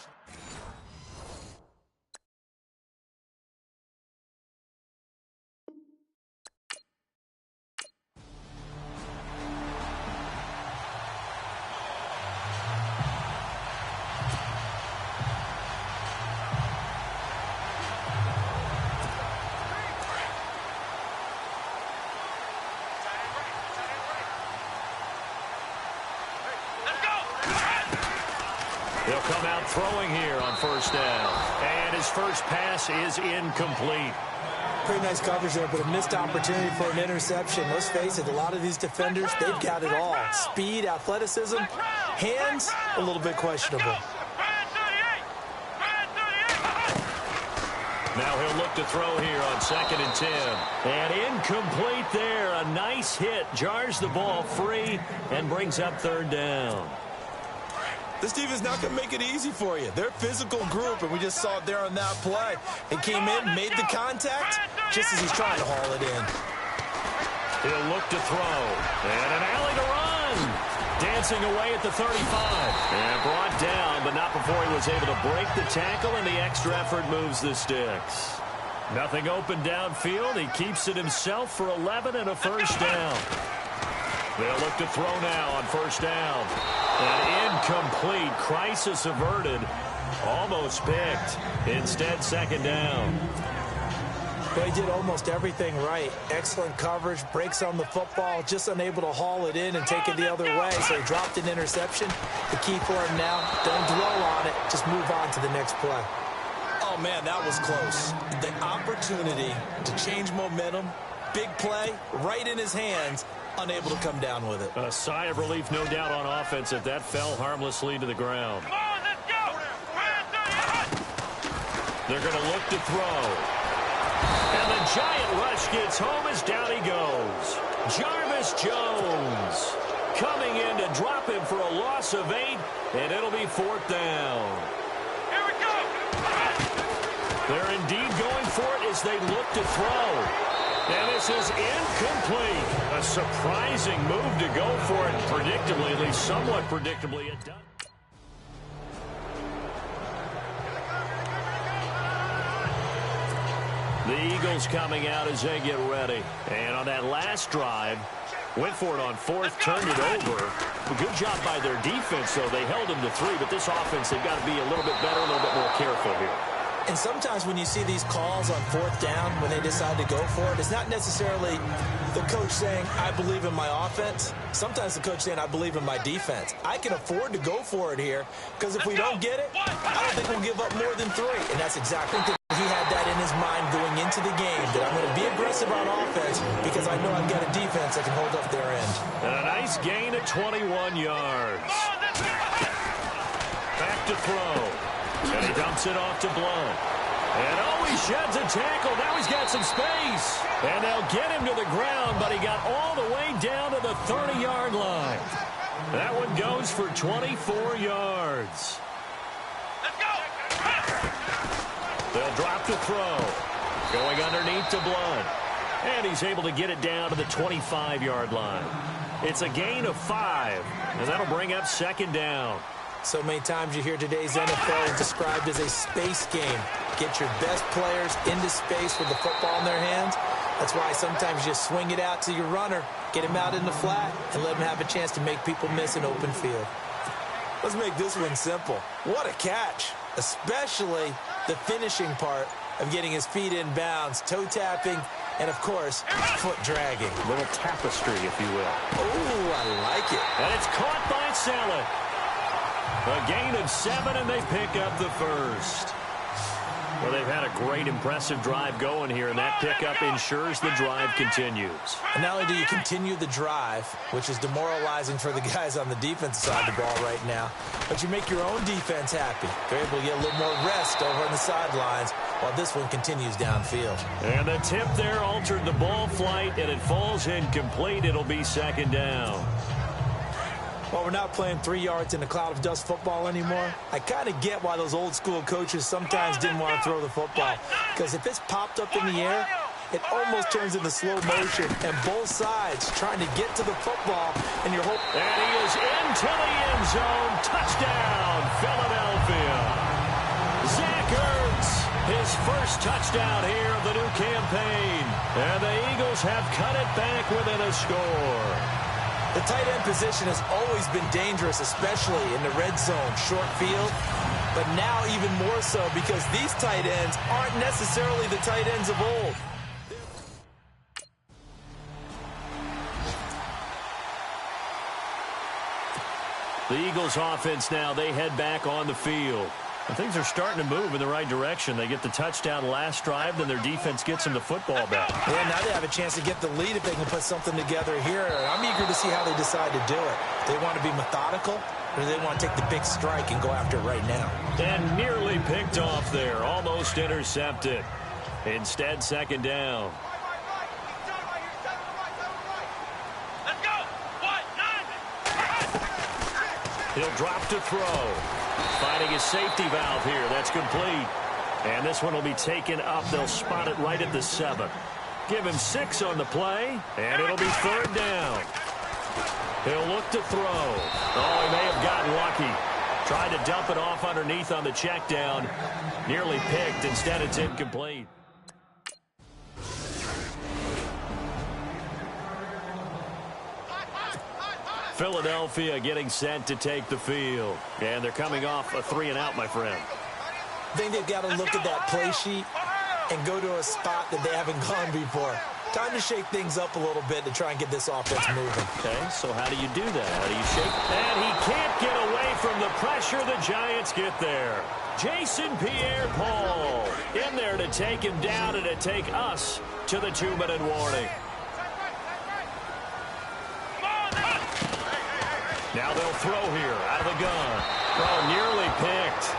He'll come out throwing here on first down. And his first pass is incomplete. Pretty nice coverage there, but a missed opportunity for an interception. Let's face it, a lot of these defenders, they've got it all. Speed, athleticism, hands, a little bit questionable. Now he'll look to throw here on 2nd and 10. And incomplete there. A nice hit. Jars the ball free and brings up 3rd down. This defense not going to make it easy for you. They're a physical group, and we just saw it there on that play. He came in, made the contact, just as he's trying to haul it in. He'll look to throw. And an alley to run. Dancing away at the 35. And brought down, but not before he was able to break the tackle, and the extra effort moves the sticks. Nothing open downfield. He keeps it himself for 11 and a 1st down. They'll look to throw now on 1st down. An incomplete. Crisis averted. Almost picked. Instead, 2nd down. Well, he did almost everything right. Excellent coverage, breaks on the football, just unable to haul it in and take it the other way. So he dropped an interception. The key for him now, don't dwell on it. Just move on to the next play. Oh, man, that was close. The opportunity to change momentum, big play, right in his hands, unable to come down with it. A sigh of relief, no doubt, on offense if that fell harmlessly to the ground. Come on, let's go! They're going to look to throw. And the giant rush gets home as down he goes. Jarvis Jones coming in to drop him for a loss of 8, and it'll be 4th down. Here we go! They're indeed going for it as they look to throw. And this is incomplete. A surprising move to go for it. Predictably, at least somewhat predictably, it does. The Eagles coming out as they get ready. And on that last drive, went for it on 4th, turned it over. A good job by their defense, though. They held them to 3, but this offense, they've got to be a little bit better, a little bit more careful here. And sometimes when you see these calls on 4th down, when they decide to go for it, it's not necessarily the coach saying, I believe in my offense. Sometimes the coach saying, I believe in my defense. I can afford to go for it here, because if we don't get it, I don't think we'll give up more than 3. And that's exactly what he had that in his mind going into the game, that I'm going to be aggressive on offense because I know I've got a defense that can hold up their end. And a nice gain at 21 yards. Back to throw. And he dumps it off to Blount. And oh, he sheds a tackle. Now he's got some space. And they'll get him to the ground, but he got all the way down to the 30-yard line. That one goes for 24 yards. Let's go! They'll drop the throw. Going underneath to Blount. And he's able to get it down to the 25-yard line. It's a gain of 5, and that'll bring up 2nd down. So many times you hear today's NFL described as a space game. Get your best players into space with the football in their hands. That's why sometimes you swing it out to your runner, get him out in the flat, and let him have a chance to make people miss an open field. Let's make this one simple. What a catch, especially the finishing part of getting his feet in bounds, toe tapping, and, of course, foot dragging. A little tapestry, if you will. Oh, I like it. And it's caught by Saleh. A gain of 7, and they pick up the 1st. Well, they've had a great, impressive drive going here, and that pickup ensures the drive continues. And not only do you continue the drive, which is demoralizing for the guys on the defensive side of the ball right now, but you make your own defense happy. They're able to get a little more rest over on the sidelines while this one continues downfield. And the tip there altered the ball flight, and it falls incomplete. It'll be 2nd down. Well, we're not playing 3 yards in a cloud of dust football anymore. I kind of get why those old school coaches sometimes didn't want to throw the football. Because if it's popped up in the air, it almost turns into slow motion. And both sides trying to get to the football. And you're hoping. And he is into the end zone. Touchdown, Philadelphia. Zach Ertz, his first touchdown here of the new campaign. And the Eagles have cut it back within a score. The tight end position has always been dangerous, especially in the red zone, short field. But now even more so because these tight ends aren't necessarily the tight ends of old. The Eagles offense now, they head back on the field. And things are starting to move in the right direction. They get the touchdown last drive, then their defense gets them the football back. Yeah, now they have a chance to get the lead if they can put something together here. I'm eager to see how they decide to do it. Do they want to be methodical, or do they want to take the big strike and go after it right now? And nearly picked off there, almost intercepted. Instead, second down. Let's go. What? 90. He'll drop to throw. Finding his safety valve here. That's complete. And this one will be taken up. They'll spot it right at the 7. Give him 6 on the play, and it'll be third down. He'll look to throw. Oh, he may have gotten lucky. Tried to dump it off underneath on the check down. Nearly picked. Instead, it's incomplete. Philadelphia getting set to take the field. And they're coming off a 3-and-out, my friend. I think they've got to look at that play sheet and go to a spot that they haven't gone before. Time to shake things up a little bit to try and get this offense moving. Okay, so how do you do that? How do you shake? And he can't get away from the pressure. The Giants get there. Jason Pierre-Paul in there to take him down and to take us to the 2-minute warning. Now they'll throw here out of the gun. Oh, nearly picked.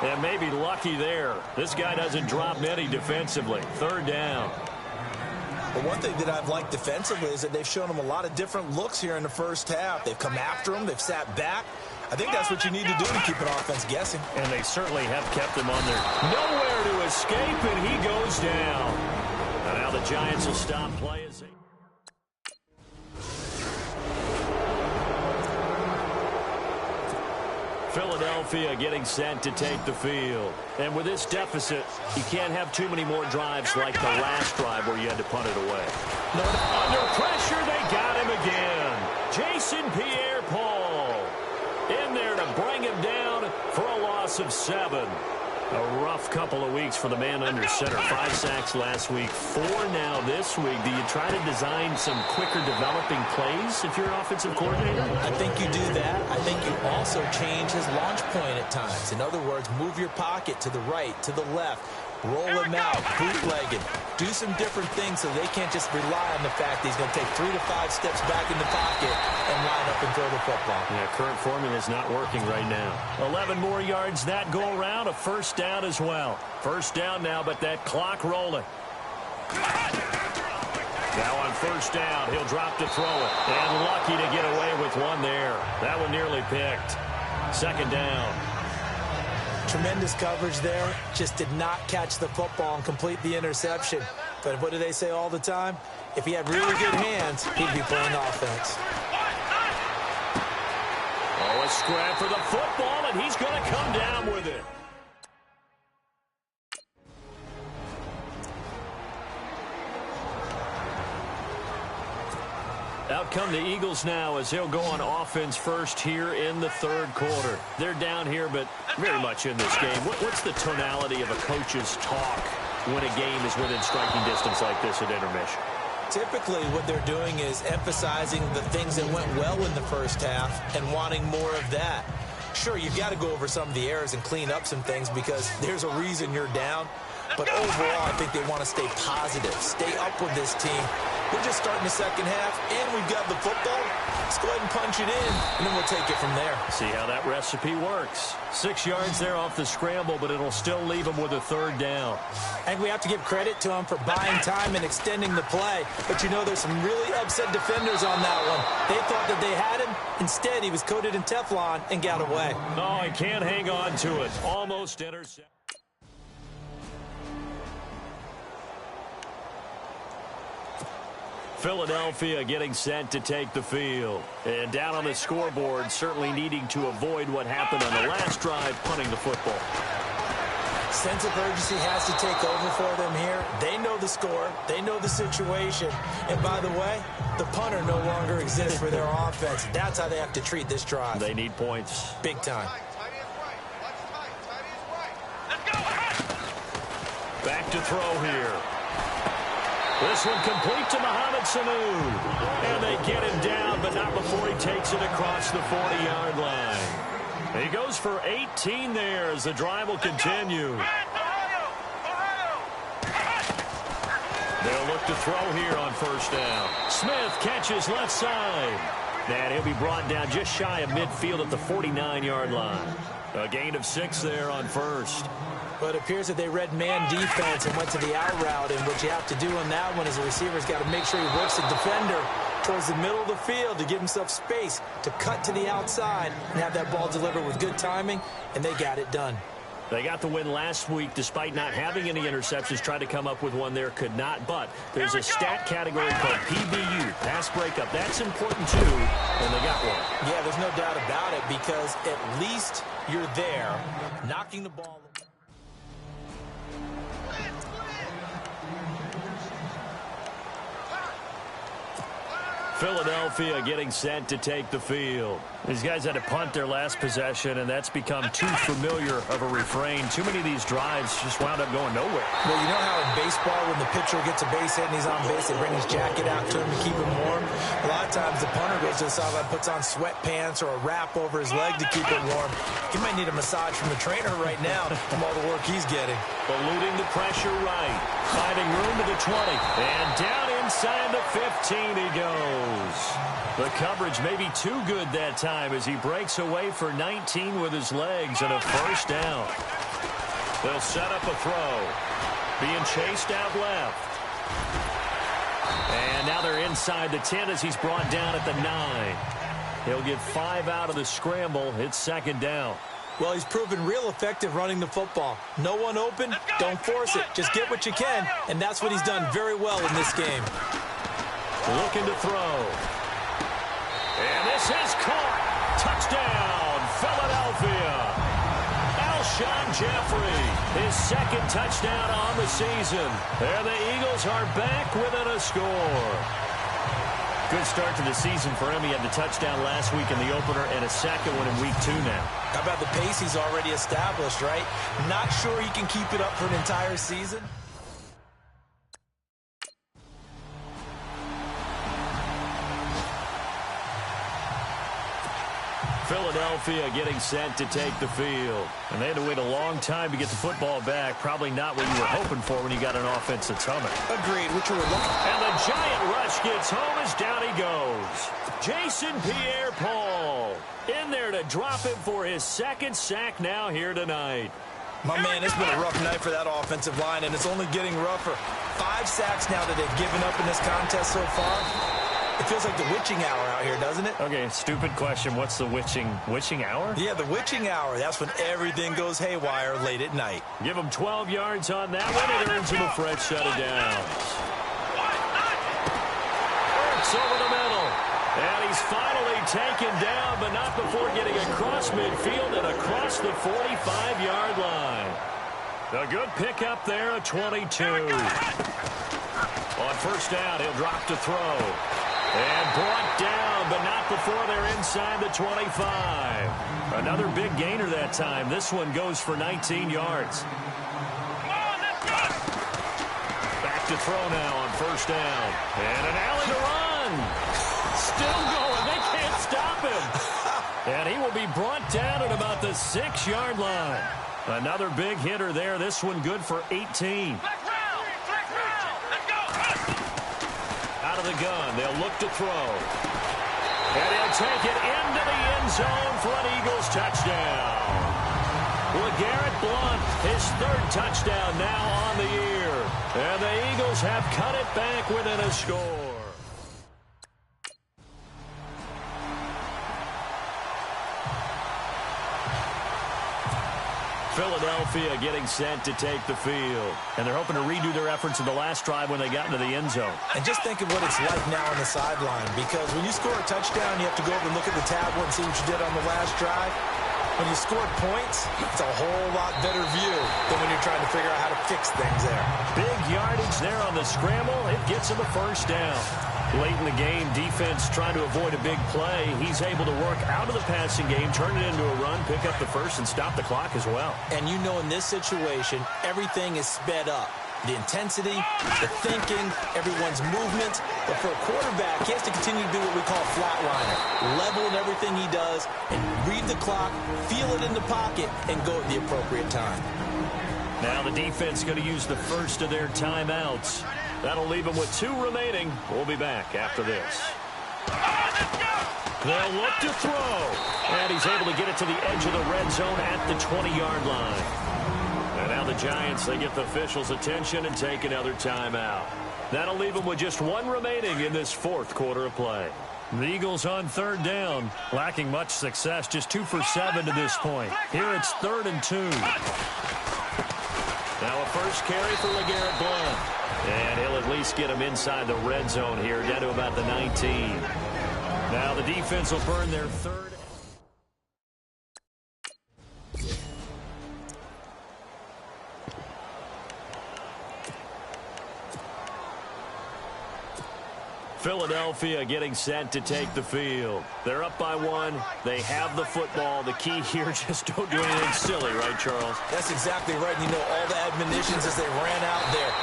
And maybe lucky there. This guy doesn't drop many defensively. Third down. But one thing that I've liked defensively is that they've shown him a lot of different looks here in the first half. They've come after him. They've sat back. I think that's what you need to do to keep an offense guessing. And they certainly have kept him on there. Nowhere to escape, and he goes down. And now the Giants will stop play as they... Philadelphia getting set to take the field. And with this deficit, you can't have too many more drives like the last drive where you had to punt it away. Under pressure, they got him again. Jason Pierre-Paul in there to bring him down for a loss of 7. A rough couple of weeks for the man under center. 5 sacks last week, 4 now this week. Do you try to design some quicker developing plays if you're an offensive coordinator? I think you do that. I think you also change his launch point at times. In other words, move your pocket to the right, to the left. Roll him out, bootleg him. Do some different things so they can't just rely on the fact that he's going to take 3 to 5 steps back in the pocket and line up and throw the football. Yeah, current formula is not working right now. 11 more yards that go around, a first down as well. First down now, but that clock rolling. Now on first down, he'll drop to throw it. And lucky to get away with one there. That one nearly picked. Second down. Tremendous coverage there. Just did not catch the football and complete the interception. But what do they say all the time? If he had really good hands, he'd be playing offense. Oh, a scrap for the football, and he's going to come down with it. Out come the Eagles now as they'll go on offense first here in the third quarter. They're down here, but very much in this game. What's the tonality of a coach's talk when a game is within striking distance like this at intermission? Typically, what they're doing is emphasizing the things that went well in the first half and wanting more of that. Sure, you've got to go over some of the errors and clean up some things because there's a reason you're down. But overall, I think they want to stay positive, stay up with this team. We're just starting the second half, and we've got the football. Let's go ahead and punch it in, and then we'll take it from there. See how that recipe works. 6 yards there off the scramble, but it'll still leave them with a third down. I think we have to give credit to him for buying time and extending the play. But, you know, there's some really upset defenders on that one. They thought that they had him. Instead, he was coated in Teflon and got away. Oh, he can't hang on to it. Almost intercepted. Philadelphia getting set to take the field. And down on the scoreboard, certainly needing to avoid what happened on the last drive, punting the football. Sense of urgency has to take over for them here. They know the score. They know the situation. And by the way, the punter no longer exists for their offense. That's how they have to treat this drive. They need points. Big time. Back to throw here. This one complete to Mohamed Sanu. And they get him down, but not before he takes it across the 40-yard line. He goes for 18 there as the drive will continue. They'll look to throw here on first down. Smith catches left side. And he'll be brought down just shy of midfield at the 49-yard line. A gain of 6 there on first. But it appears that they read man defense and went to the out route, and what you have to do on that one is the receiver's got to make sure he works the defender towards the middle of the field to give himself space to cut to the outside and have that ball delivered with good timing, and they got it done. They got the win last week despite not having any interceptions. Tried to come up with one there, could not. But there's a stat category called PBU, pass breakup. That's important too, and they got one. Yeah, there's no doubt about it, because at least you're there knocking the ball. Philadelphia getting set to take the field. These guys had to punt their last possession, and that's become too familiar of a refrain. Too many of these drives just wound up going nowhere. Well, you know how in baseball, when the pitcher gets a base hit and he's on base, they bring his jacket out to him to keep him warm? A lot of times the punter goes to the sideline, puts on sweatpants or a wrap over his leg to keep it warm. He might need a massage from the trainer right now from all the work he's getting. Eluding the pressure right. Finding room to the 20. And down inside the 15 he goes. The coverage may be too good that time as he breaks away for 19 with his legs and a first down. They'll set up a throw. Being chased out left. And now they're inside the 10 as he's brought down at the 9. He'll get 5 out of the scramble. It's second down. Well, he's proven real effective running the football. No one open, don't force it. Just get what you can, and that's what he's done very well in this game. Looking to throw. And this is caught. Touchdown, Philadelphia. Alshon Jeffrey, his second touchdown on the season. And the Eagles are back within a score. Good start to the season for him. He had the touchdown last week in the opener and a second one in week 2 now. How about the pace he's already established, right? Not sure he can keep it up for an entire season. Philadelphia getting set to take the field. And they had to wait a long time to get the football back. Probably not what you were hoping for when you got an offense that's humming. Agreed, which you were looking for. And the giant rush gets home as down he goes. Jason Pierre-Paul in there to drop him for his second sack now here tonight. My man, it's been a rough night for that offensive line, and it's only getting rougher. 5 sacks now that they've given up in this contest so far. It feels like the witching hour out here, doesn't it? Okay, stupid question. What's the witching hour? Yeah, the witching hour. That's when everything goes haywire late at night. Give him 12 yards on that one. It earns him a fresh set of downs. Works over the middle. And he's finally taken down, but not before getting across midfield and across the 45-yard line. A good pickup there, a 22. On first down, he'll drop to throw. And brought down, but not before they're inside the 25. Another big gainer that time. This one goes for 19 yards. Back to throw now on first down. And an alley to run. Still going. They can't stop him. And he will be brought down at about the 6-yard line. Another big hitter there. This one good for 18. Out of the gun. They'll look to throw. And he'll take it into the end zone for an Eagles touchdown. LeGarrette Blount, his 3rd touchdown now on the year. And the Eagles have cut it back within a score. Philadelphia getting set to take the field. And they're hoping to redo their efforts in the last drive when they got into the end zone. And just think of what it's like now on the sideline, because when you score a touchdown, you have to go over and look at the tablet and see what you did on the last drive. When you scored points, it's a whole lot better view than when you're trying to figure out how to fix things there. Big yardage there on the scramble. It gets him a first down. Late in the game, defense trying to avoid a big play. He's able to work out of the passing game, turn it into a run, pick up the first, and stop the clock as well. And you know in this situation, everything is sped up. The intensity, the thinking, everyone's movement. But for a quarterback, he has to continue to do what we call flatliner. Level in everything he does and read the clock, feel it in the pocket, and go at the appropriate time. Now the defense going to use the first of their timeouts. That'll leave them with 2 remaining. We'll be back after this. They'll look to throw. And he's able to get it to the edge of the red zone at the 20-yard line. And now the Giants, they get the officials' attention and take another timeout. That'll leave them with just one remaining in this fourth quarter of play. The Eagles on third down, lacking much success, just 2 for 7 to this point. Here it's 3rd and 2. Now a first carry for LeGarrette Blount. And he'll at least get him inside the red zone here, down to about the 19. Now the defense will burn their third. Philadelphia getting set to take the field. They're up by 1. They have the football. The key here, just don't do anything silly, right, Charles? That's exactly right. You know, all the admonitions as they ran out there.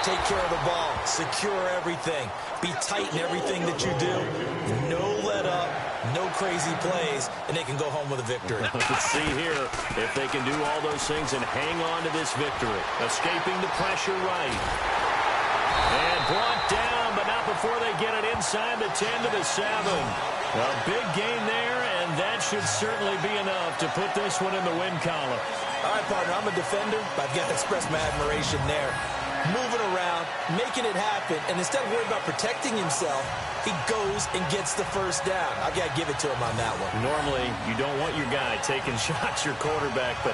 Take care of the ball. Secure everything. Be tight in everything that you do. No let up. No crazy plays. And they can go home with a victory. Let's see here if they can do all those things and hang on to this victory. Escaping the pressure right. And brought down, but not before they get it inside the 10 to the 7. A big gain there, and that should certainly be enough to put this one in the win column. All right, partner, I'm a defender, but I've got to express my admiration there. Moving around, making it happen, and instead of worrying about protecting himself, he goes and gets the first down. I've got to give it to him on that one. Normally, you don't want your guy taking shots, your quarterback, but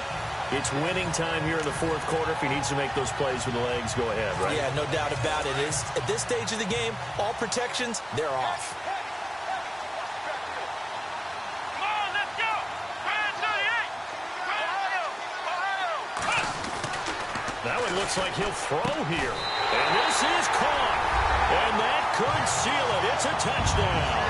it's winning time here in the fourth quarter. If he needs to make those plays with the legs, go ahead, right? Yeah, no doubt about it. At this stage of the game, all protections, they're off. Come on, let's go! Brand 38! That one looks like he'll throw here. And this is caught. And that could seal it. It's a touchdown.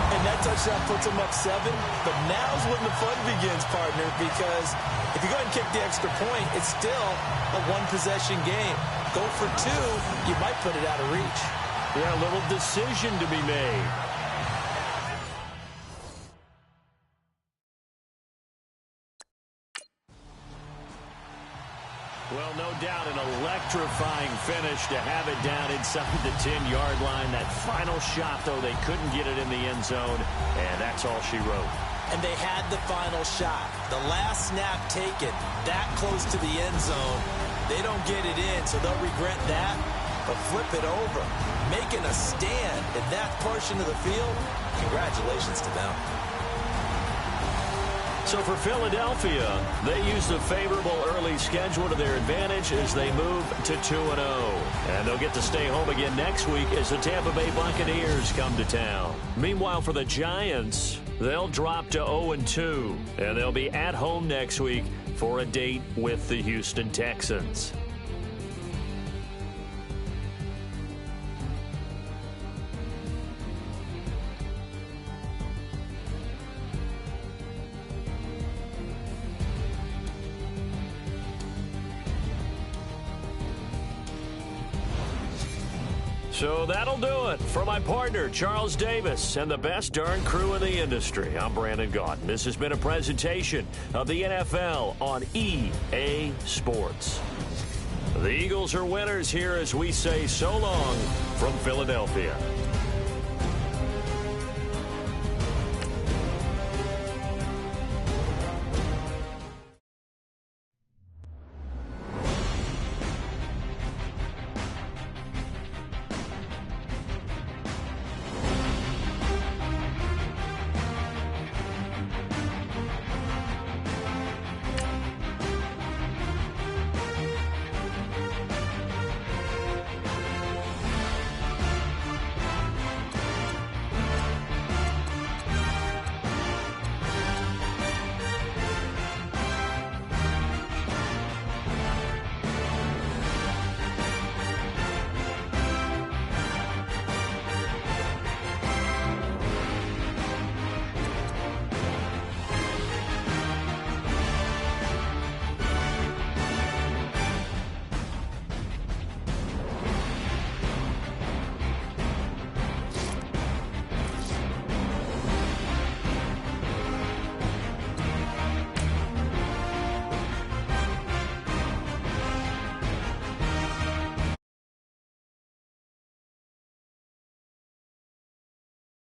And that touchdown puts them up 7. But now's when the fun begins, partner, because if you go ahead and kick the extra point, it's still a one-possession game. Go for 2, you might put it out of reach. Yeah, a little decision to be made. Well, no doubt an electrifying finish to have it down inside the 10-yard line. That final shot, though, they couldn't get it in the end zone, and that's all she wrote. And they had the final shot. The last snap taken that close to the end zone. They don't get it in, so they'll regret that, but flip it over. Making a stand in that portion of the field, congratulations to them. So for Philadelphia, they use the favorable early schedule to their advantage as they move to 2-0. And they'll get to stay home again next week as the Tampa Bay Buccaneers come to town. Meanwhile, for the Giants, they'll drop to 0-2. And they'll be at home next week for a date with the Houston Texans. So that'll do it. For my partner, Charles Davis, and the best darn crew in the industry, I'm Brandon Gaudin. This has been a presentation of the NFL on EA Sports. The Eagles are winners here as we say so long from Philadelphia.